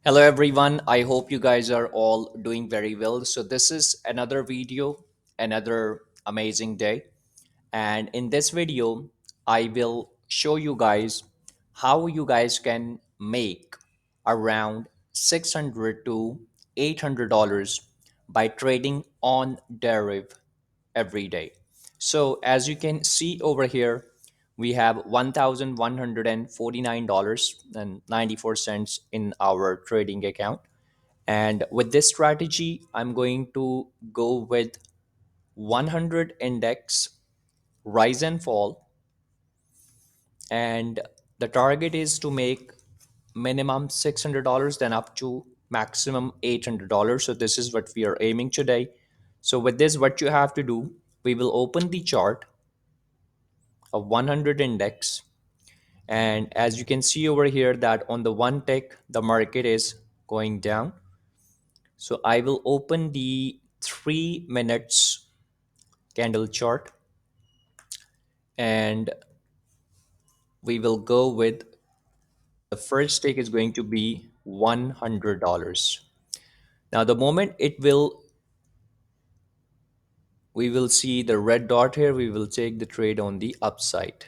Hello everyone. I hope you guys are all doing very well. So this is another video, another amazing day. And in this video, I will show you guys how you guys can make around 600 to $800 by trading on Deriv every day. So as you can see over here, we have $1,149.94 in our trading account. And with this strategy, I'm going to go with 100 index rise and fall. And the target is to make minimum $600, then up to maximum $800. So this is what we are aiming today. So with this, what you have to do, we will open the chart of 100 index. And as you can see over here that on the one tick, the market is going down. So I will open the 3 minutes candle chart and we will go with the first stake is going to be $100. Now the moment we will see the red dot here, we will take the trade on the upside.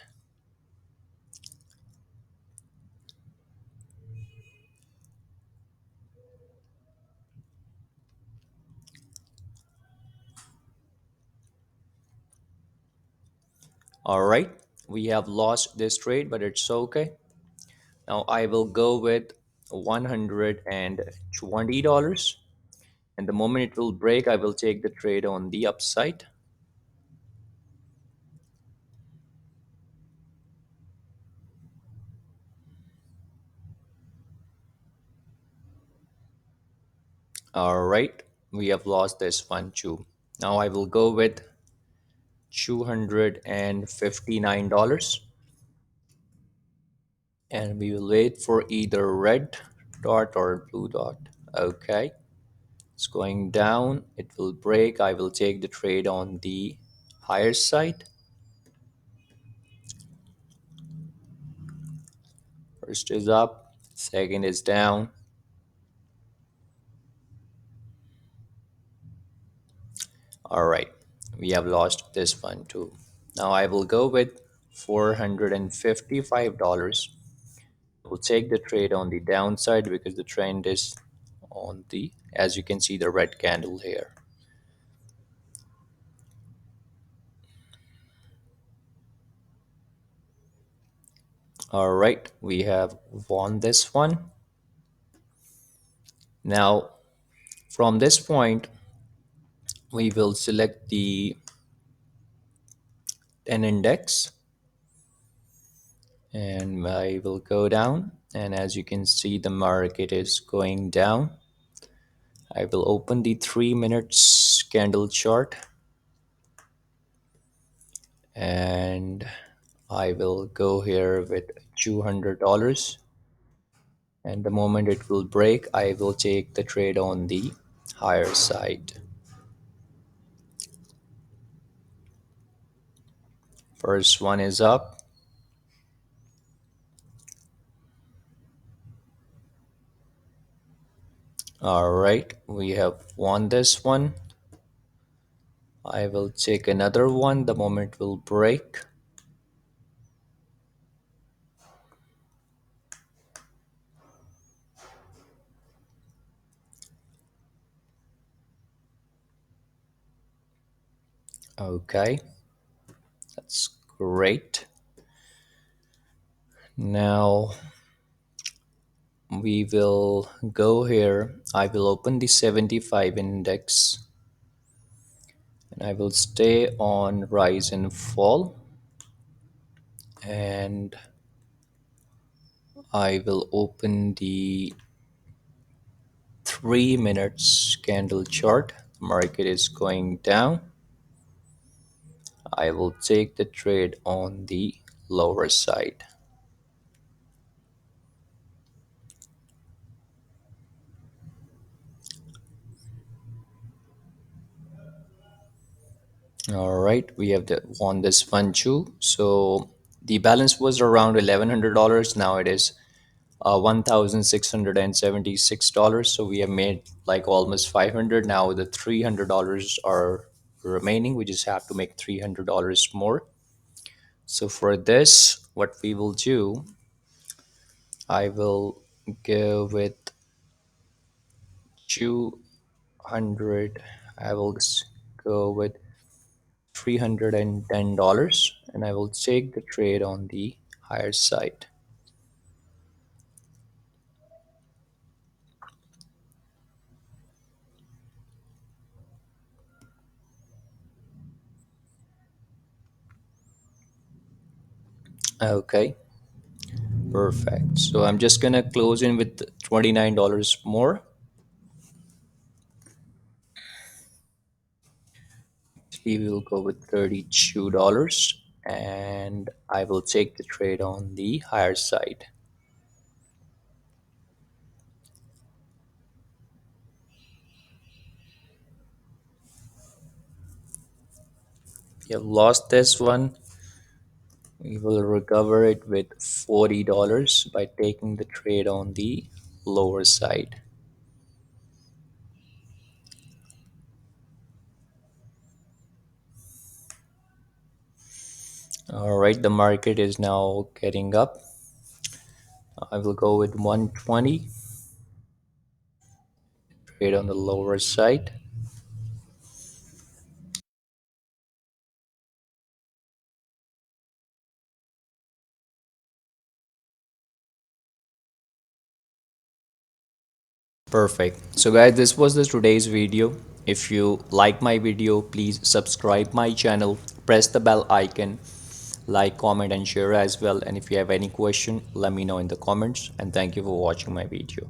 All right, we have lost this trade, but it's okay. Now I will go with $120. And the moment it will break, I will take the trade on the upside. All right, we have lost this one too. Now I will go with $259 and we will wait for either red dot or blue dot. Okay, it's going down, it will break. I will take the trade on the higher side. First is up, second is down. All right, we have lost this one too. Now I will go with $455. We'll take the trade on the downside because the trend is on the, as you can see, the red candle here. All right, we have won this one. Now from this point, we will select the 10 index and I will go down. And as you can see, the market is going down. I will open the 3 minutes candle chart and I will go here with $200. And the moment it will break, I will take the trade on the higher side. First one is up. All right, we have won this one. I will take another one the moment it will break. Okay, that's great. Now we will go here. I will open the 75 index and I will stay on rise and fall. And I will open the 3 minutes candle chart. Market is going down. I will take the trade on the lower side. All right, we have won this one too. So the balance was around $1,100. Now it is $1,676. So we have made like almost 500. Now the $300 are remaining. We just have to make $300 more. So for this, what we will do, I will go with 200. I will go with $310, and I will take the trade on the higher side. Okay, perfect. So I'm just gonna close in with $29 more. We will go with $32, and I will take the trade on the higher side. We have lost this one. We will recover it with $40 by taking the trade on the lower side. All right, the market is now getting up. I will go with 120, trade on the lower side. Perfect. So guys, this was the today's video. If you like my video, please subscribe my channel, press the bell icon, like, comment and share as well. And if you have any question, let me know in the comments, and thank you for watching my video.